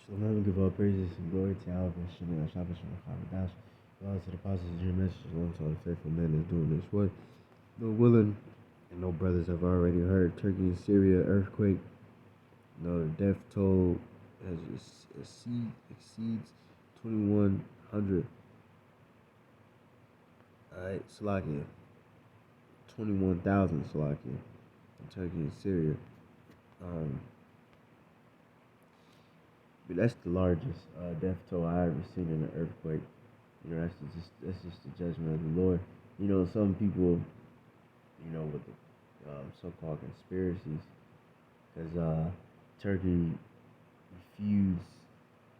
Shalom, never give all praises and glory to Yahweh, Shemel, Shabbat, Shalom, Dash. God to the apostles of your message, Shalom to all the faithful men that's doing this work. No willing, and no brothers have already heard. Turkey and Syria earthquake. No, the death toll exceeds 2,100. Alright, Salakia. 21,000 Salakia. In Turkey and Syria. Um, but that's the largest death toll I ever seen in an earthquake. You know, that's just the judgment of the Lord. You know, some people, with the so-called conspiracies, because Turkey refused,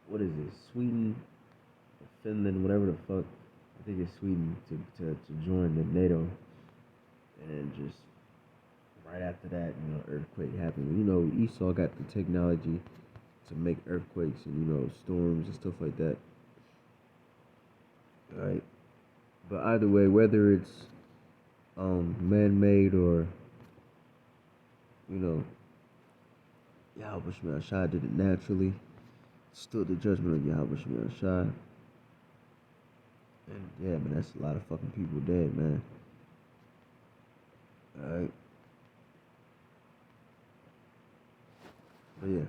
what is it, Sweden, or Finland, whatever the fuck, I think it's Sweden, to join the NATO, and just right after that, earthquake happened. Esau got the technology to make earthquakes and, storms and stuff like that. All right. But either way, whether it's man-made or, Yahweh Shemel Shai did it naturally, it's still the judgment of Yahweh Shemel Shai. And yeah, man, that's a lot of fucking people dead, man. All right. But yeah.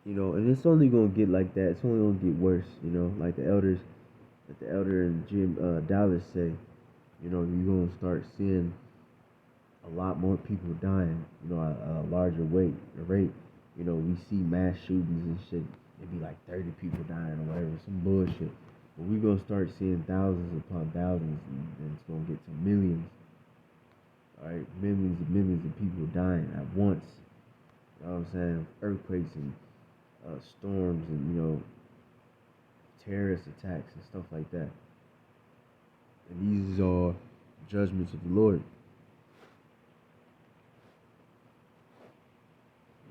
And it's only gonna get like that. It's only gonna get worse, like the elder and Jim Dallas say, you're gonna start seeing a lot more people dying, a larger rate. We see mass shootings and shit. It'd be like 30 people dying or whatever, some bullshit. But we're gonna start seeing thousands upon thousands, and it's gonna get to millions. All right, millions and millions of people dying at once. You know what I'm saying? Earthquakes and storms and terrorist attacks and stuff like that. And these are judgments of the Lord.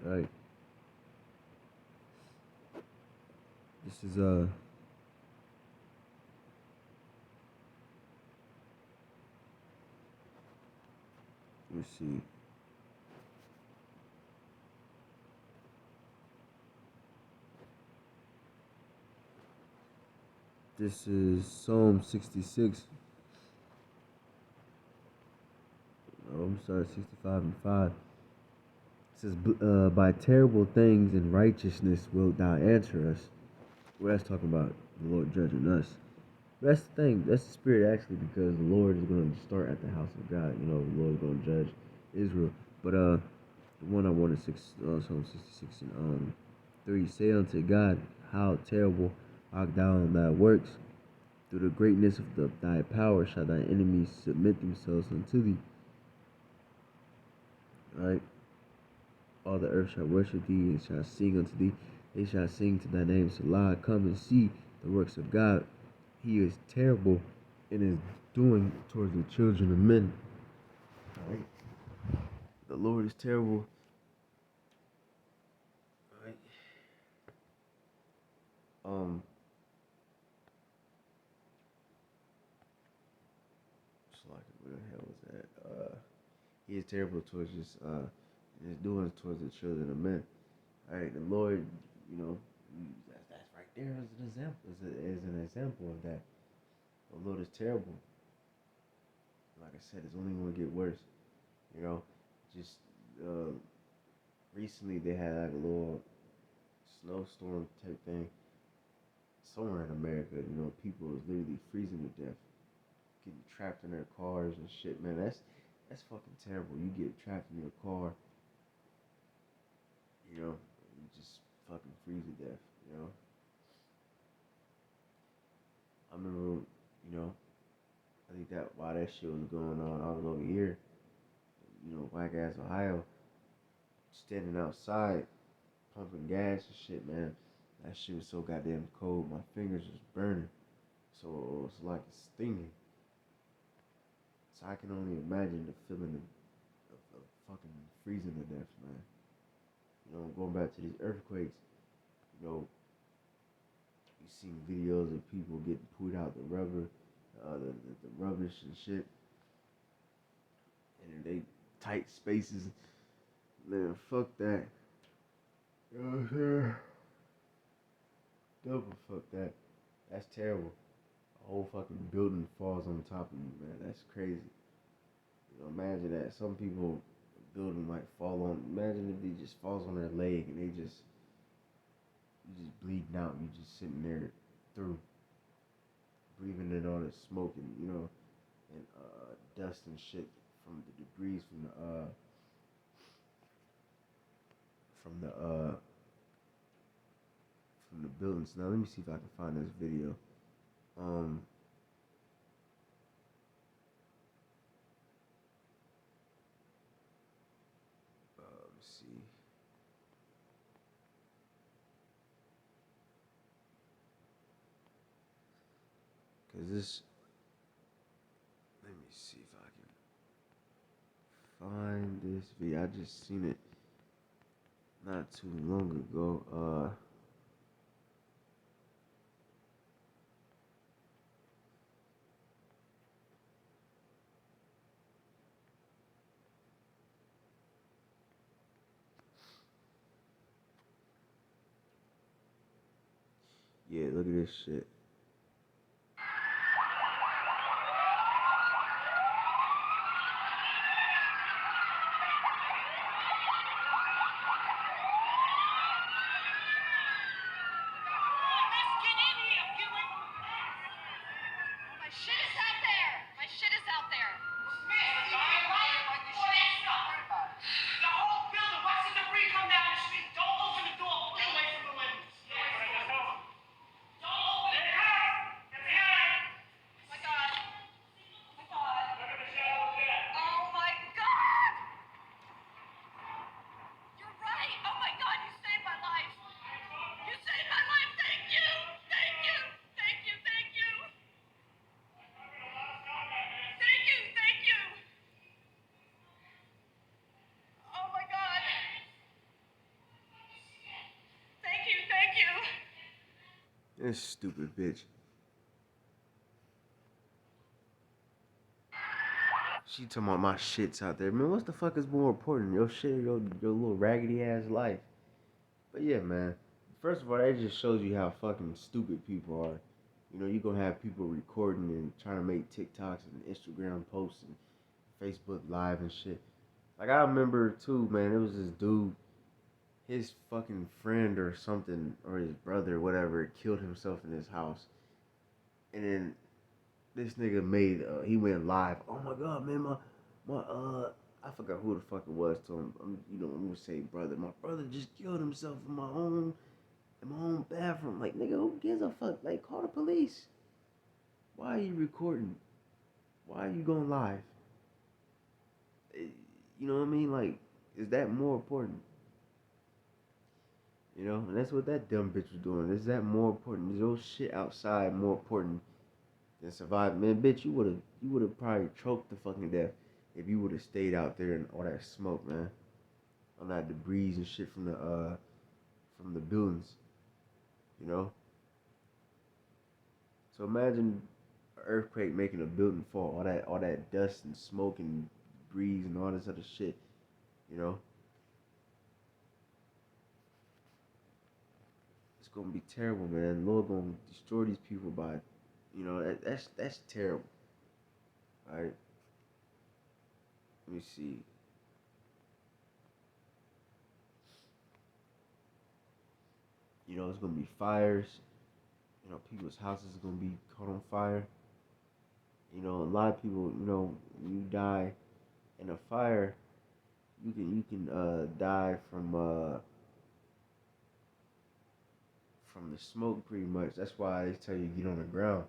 All right. This is let's see. This is Psalm 66. Oh, I'm sorry, 65 and 5. It says, by terrible things and righteousness wilt thou answer us. Well, that's talking about the Lord judging us. But that's the thing. That's the spirit, actually, because the Lord is going to start at the house of God. The Lord is going to judge Israel. But the one I wanted, Psalm 66 and 3. Say unto God, how terrible art thou in thy works. Through the greatness of thy power shall thy enemies submit themselves unto thee. Right? All the earth shall worship thee and shall sing unto thee. They shall sing to thy name. Salah, come and see the works of God. He is terrible in his doing towards the children of men. Right? The Lord is terrible. Right? It's like, where the hell was that? He is terrible towards his doings towards the children of men. All right, the Lord, that's right there as an example, as an example of that. The Lord is terrible. Like I said, it's only going to get worse. Just recently they had like a little snowstorm type thing somewhere in America. People was literally freezing to death, getting trapped in their cars and shit. Man, that's fucking terrible. You get trapped in your car, you just fucking freeze to death. I remember, I think that while that shit was going on, I was over here, whack ass Ohio, standing outside, pumping gas and shit, man. That shit was so goddamn cold. My fingers was burning, so it was like it's stinging. So I can only imagine the feeling of fucking freezing to death, man. Going back to these earthquakes, you seen videos of people getting pulled out the rubber, the rubbish and shit, and they tight spaces. Man, fuck that. You know what I'm saying? Double fuck that. That's terrible. A whole fucking building falls on top of you, man. That's crazy. You know, imagine that. Some people, a building might fall on. Imagine if it just falls on their leg and you just bleeding out. You just sitting there through, breathing in all this smoke and and dust and shit from the debris from the from the buildings. Now let me see if I can find this video. Um, let's see. Cause this, let me see if I can find this video. I just seen it not too long ago. Yeah, look at this shit. This stupid bitch. She talking about my shit's out there. Man, what the fuck is more important? Your shit or your little raggedy ass life? But yeah, man. First of all, that just shows you how fucking stupid people are. You know, you're gonna have people recording and trying to make TikToks and Instagram posts and Facebook Live and shit. Like, I remember too, man, it was this dude, his fucking friend or something, or his brother or whatever, killed himself in his house. And then this nigga he went live. Oh my god, man, I forgot who the fuck it was to him. I'm gonna say brother. My brother just killed himself in my own bathroom. Like, nigga, who gives a fuck? Like, call the police. Why are you recording? Why are you going live? You know what I mean? Like, is that more important? You know, and that's what that dumb bitch was doing. Is that more important? Is your shit outside more important than surviving? Man, bitch, you would have probably choked to fucking death if you would have stayed out there in all that smoke, man. All that debris and shit from the buildings. You know? So imagine an earthquake making a building fall, all that dust and smoke and breeze and all this other shit, you know? It's gonna be terrible, man. Lord gonna destroy these people by, that's terrible. All right, let me see. You know, it's gonna be fires. You know, people's houses are gonna be caught on fire. You know, a lot of people, when you die in a fire, you can die from the smoke pretty much. That's why they tell you get on the ground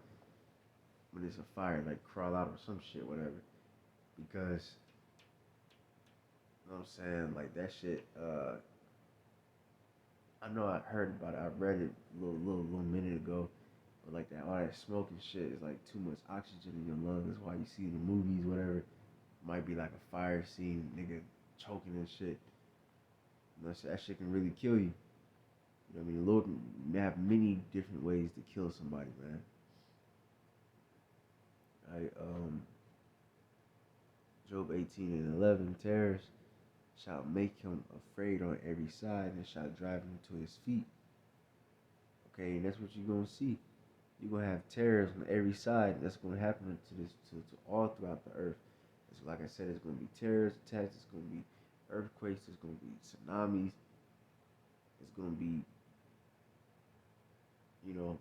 when it's a fire, like crawl out or some shit, whatever. Because you know what I'm saying, like that shit. I know I heard about it. I read it a little minute ago. But like that, all that smoking shit is like too much oxygen in your lungs. That's why you see in the movies, whatever, might be like a fire scene, nigga choking and shit. You know, so that shit can really kill you. You know what I mean? The Lord can have many different ways to kill somebody, man. I Job 18 and 11 terrors. shall make him afraid on every side, and shall drive him to his feet. Okay, and that's what you're gonna see. You're gonna have terrors on every side. That's gonna happen to all throughout the earth. It's like I said, it's gonna be terrorist attacks. It's gonna be earthquakes. It's gonna be tsunamis. It's gonna be, you know,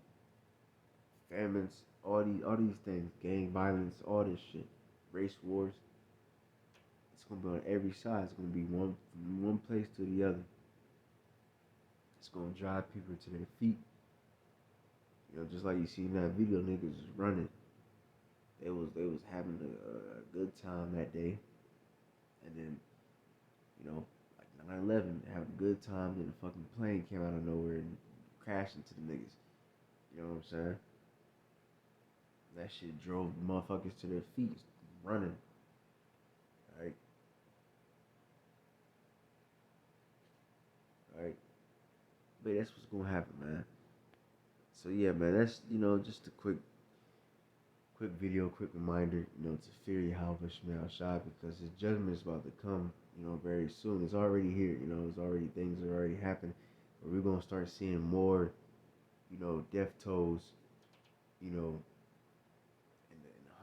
famines. All these things, gang violence, all this shit, race wars. It's gonna be on every side. It's gonna be one from one place to the other. It's gonna drive people to their feet. Just like you see in that video, niggas was running. They was having a good time that day, and then like 9/11, they have a good time. Then a fucking plane came out of nowhere and crashed into the niggas. You know what I'm saying? That shit drove the motherfuckers to their feet, running. Right, right. But that's what's gonna happen, man. So yeah, man. That's just a quick video, quick reminder, to fear Yahweh Shemel Shai, because his judgment is about to come, very soon. It's already here, things are already happening. But we're gonna start seeing more, death tolls, in the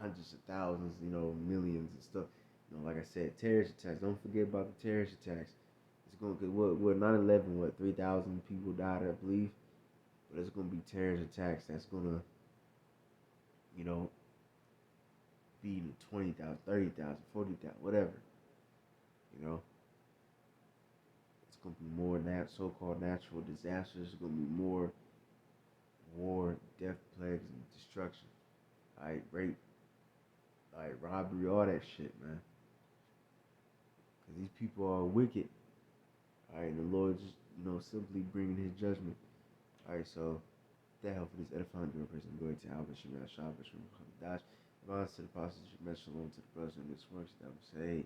hundreds of thousands, millions and stuff. Like I said, terrorist attacks. Don't forget about the terrorist attacks. It's gonna get what 9/11, 3,000 people died, I believe. But it's gonna be terrorist attacks. That's gonna, you know, be 20,000, 30,000, 40,000, whatever. You know, it's gonna be more so-called natural disasters. It's gonna be more war, death, plagues, and destruction. Alright, rape, alright, robbery, all that shit, man. Cause these people are wicked. Alright, and the Lord just, simply bringing His judgment. Alright, so that help for this edifying your person. Glory to Albert Shemel Shabbat Shalom Dash. Advance to the apostles, Shalom to the brothers in this works that will say,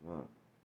Shalom.